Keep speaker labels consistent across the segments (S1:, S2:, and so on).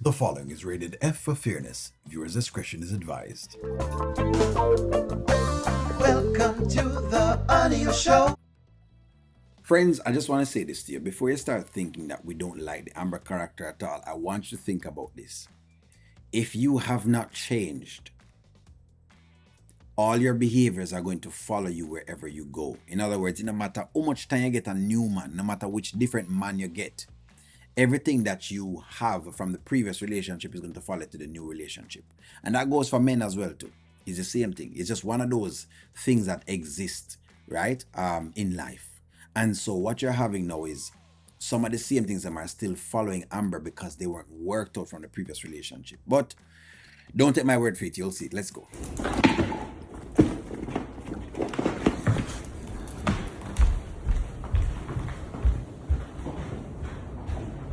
S1: The following is rated F for fairness. Viewers' discretion is advised.
S2: Welcome to the audio show.
S1: Friends, I just want to say this to you. Before you start thinking that we don't like the Amber character at all, I want you to think about this. If you have not changed, all your behaviors are going to follow you wherever you go. In other words, no matter how much time you get a new man, no matter which different man you get, everything that you have from the previous relationship is going to follow to the new relationship. And that goes for men as well too. It's the same thing. It's just one of those things that exist, right, in life. And so what you're having now is some of the same things that are still following Amber because they weren't worked out from the previous relationship. But don't take my word for it. You'll see it. Let's go.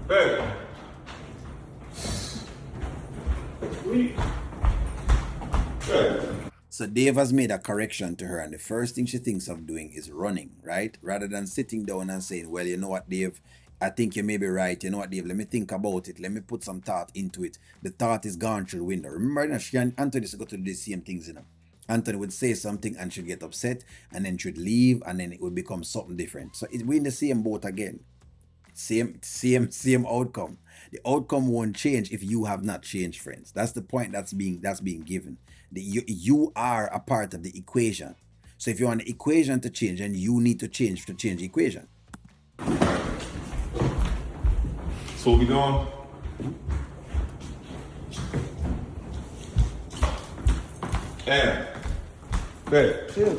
S3: Hey. Hey.
S1: So Dave has made a correction to her, and the first thing she thinks of doing is running, right? Rather than sitting down and saying, well, you know what, Dave, I think you may be right. You know what, Dave, let me think about it. Let me put some thought into it. The thought is gone through the window. Remember, she and Anthony used to go to the same things, Anthony would say something and she'd get upset, and then she'd leave, and then it would become something different. So we're in the same boat again. Same outcome. The outcome won't change if you have not changed, friends. That's the point that's being given. You are a part of the equation. So if you want the equation to change, then you need to change the equation.
S3: So what we doing? Yeah. Hey, chill.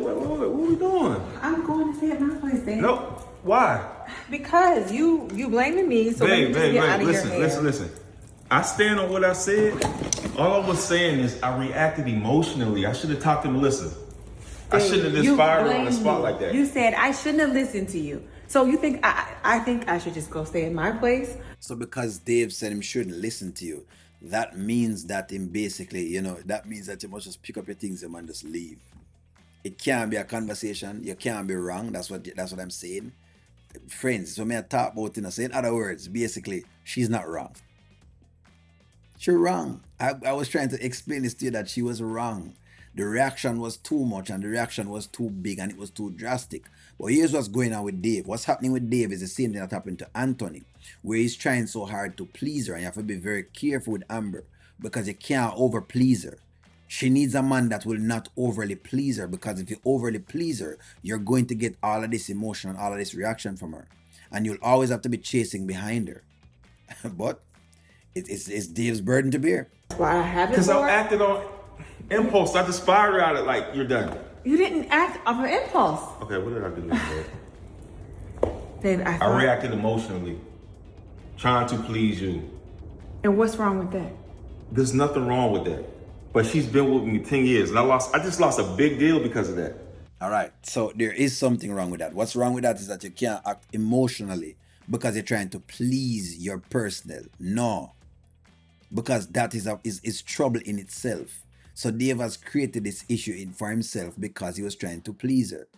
S3: What are we doing?
S4: I'm going to stay at my place, babe.
S3: No. Why?
S4: Because you blaming me, so let me just get out of your hair.
S3: Listen. I stand on what I said. All I was saying is I reacted emotionally. I should have talked to Melissa. I shouldn't have just fired her on the spot like that.
S4: You said I shouldn't have listened to you. So you think I think I should just go stay at my place?
S1: So because Dave said he shouldn't listen to you, that means that him basically, that means that you must just pick up your things and just leave. It can't be a conversation. You can't be wrong. That's what I'm saying. Friends, so may I talk about it, say in other words, basically, she's not wrong. She's wrong. I was trying to explain this to you that she was wrong. The reaction was too much and the reaction was too big and it was too drastic. But here's what's going on with Dave. What's happening with Dave is the same thing that happened to Anthony, where he's trying so hard to please her, and you have to be very careful with Amber because you can't over please her. She needs a man that will not overly please her, because if you overly please her, you're going to get all of this emotion and all of this reaction from her. And you'll always have to be chasing behind her. But it's Dave's burden to bear.
S4: That's why I have it.
S3: Because I acted on impulse. I just fired her out of like, you're done.
S4: You didn't act off of impulse.
S3: Okay, what did I do now,
S4: Babe,
S3: I reacted emotionally, trying to please you.
S4: And what's wrong with that?
S3: There's nothing wrong with that. But she's been with me 10 years, and I just lost a big deal because of that.
S1: All right, so there is something wrong with that. What's wrong with that is that you can't act emotionally because you're trying to please your personal. No, because that is trouble in itself. So Dave has created this issue for himself because he was trying to please her.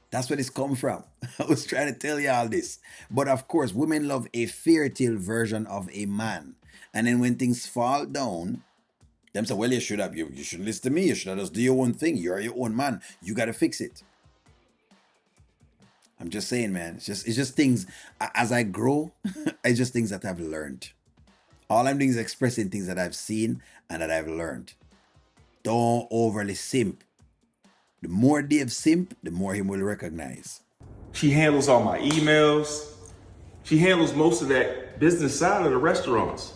S1: That's where this come from. I was trying to tell you all this. But of course, women love a fairy tale version of a man. And then when things fall down, them say, well, you should listen to me. You should have just do your own thing. You're your own man. You got to fix it. I'm just saying, man. It's just things, as I grow, it's just things that I've learned. All I'm doing is expressing things that I've seen and that I've learned. Don't overly simp. The more Dave simp, the more him will recognize.
S3: She handles all my emails. She handles most of that business side of the restaurants.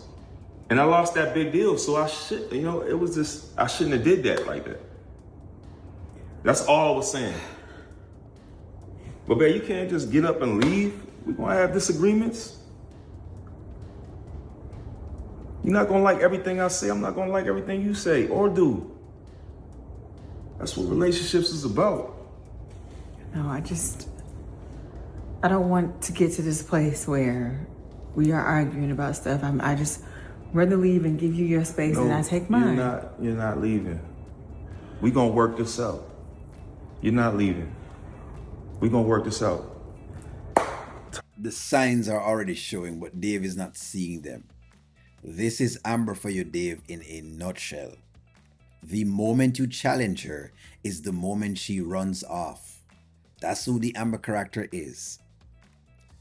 S3: And I lost that big deal, so I shouldn't have did that like that. That's all I was saying. But babe, you can't just get up and leave. We're gonna have disagreements. You're not gonna like everything I say. I'm not gonna like everything you say or do. That's what relationships is about.
S4: No, I don't want to get to this place where we are arguing about stuff. I just rather leave and give you your space and I take mine.
S3: You're not leaving. We're gonna work this out. You're not leaving. We're gonna work this out.
S1: The signs are already showing, but Dave is not seeing them. This is Amber for you, Dave, in a nutshell. The moment you challenge her is the moment she runs off. That's who the Amber character is.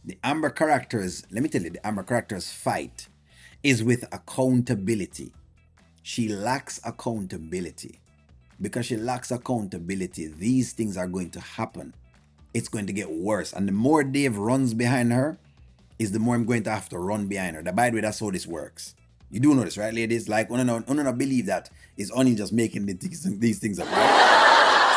S1: The Amber character's, let me tell you, the Amber character's fight is with accountability. She lacks accountability. Because she lacks accountability, these things are going to happen. It's going to get worse. And the more Dave runs behind her, is the more I'm going to have to run behind her. By the way, that's how this works. You do know this, right, ladies? Like, I don't believe that it's only just making these things up, right?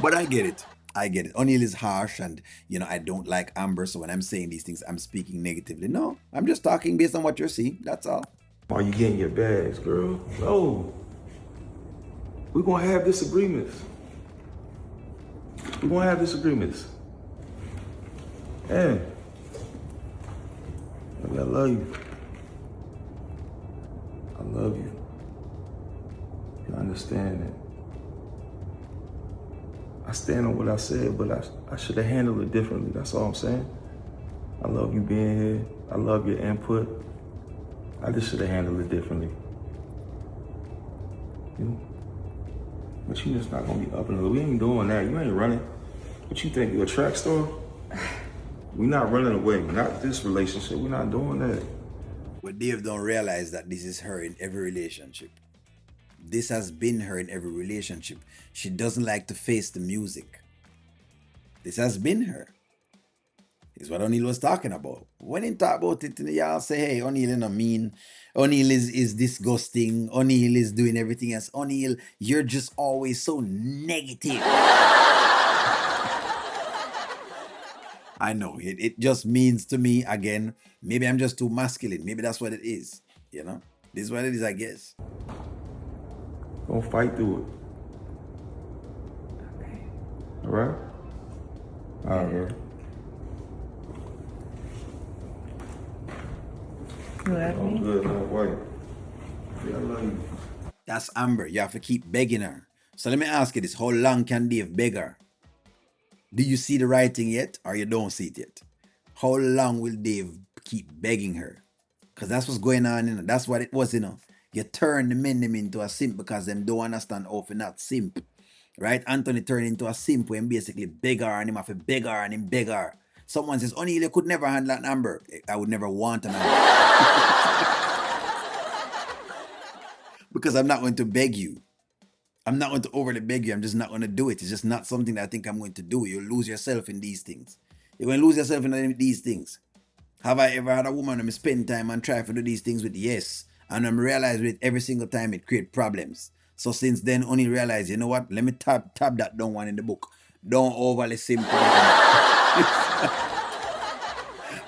S1: But I get it. I get it. O'Neill is harsh, and I don't like Amber. So when I'm saying these things, I'm speaking negatively. No, I'm just talking based on what you're seeing. That's all.
S3: Are you getting your bags, girl? No. We're gonna have disagreements. We're gonna have disagreements. And I love you. I love you. You understand that? I stand on what I said, but I should have handled it differently. That's all I'm saying. I love you being here. I love your input. I just should have handled it differently. But you just not gonna be up in the. We ain't doing that. You ain't running. What you think? You a track star? We not running away. Not this relationship. We're not doing that.
S1: But Dave don't realize that this is her in every relationship. This has been her in every relationship. She doesn't like to face the music. This has been her. Is what O'Neill was talking about. When he talk about it, y'all say, hey, O'Neill is not mean. O'Neill is disgusting. O'Neill is doing everything else. O'Neill, you're just always so negative. I know, it just means to me, again, maybe I'm just too masculine. Maybe that's what it is, This is what it is, I guess.
S3: Gonna fight through it.
S4: Okay.
S3: All right? All right, bro.
S4: You love
S3: I'm
S4: me?
S3: good, man. White. Yeah, I love you.
S1: That's Amber. You have to keep begging her. So let me ask you this. How long can Dave beg her? Do you see the writing yet, or you don't see it yet? How long will Dave keep begging her? Because that's what's going on, That's what it was, You turn the men them into a simp because them don't understand how to not simp. Right? Anthony turned into a simp when basically beg her and him have to beg her and him beg her. Someone says, O'Neill, you could never handle an Amber. I would never want an Amber. Because I'm not going to beg you. I'm not going to overly beg you. I'm just not going to do it. It's just not something that I think I'm going to do. You'll lose yourself in these things. You're going to lose yourself in these things. Have I ever had a woman who spend time and try to do these things with? Yes. And I'm realizing with every single time it creates problems. So since then, only realize, you know what? Let me tab that down one in the book. Don't overly simple.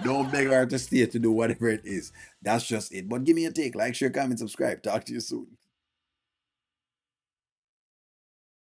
S1: Don't beg her to stay to do whatever it is. That's just it. But give me a take. Like, share, comment, subscribe. Talk to you soon.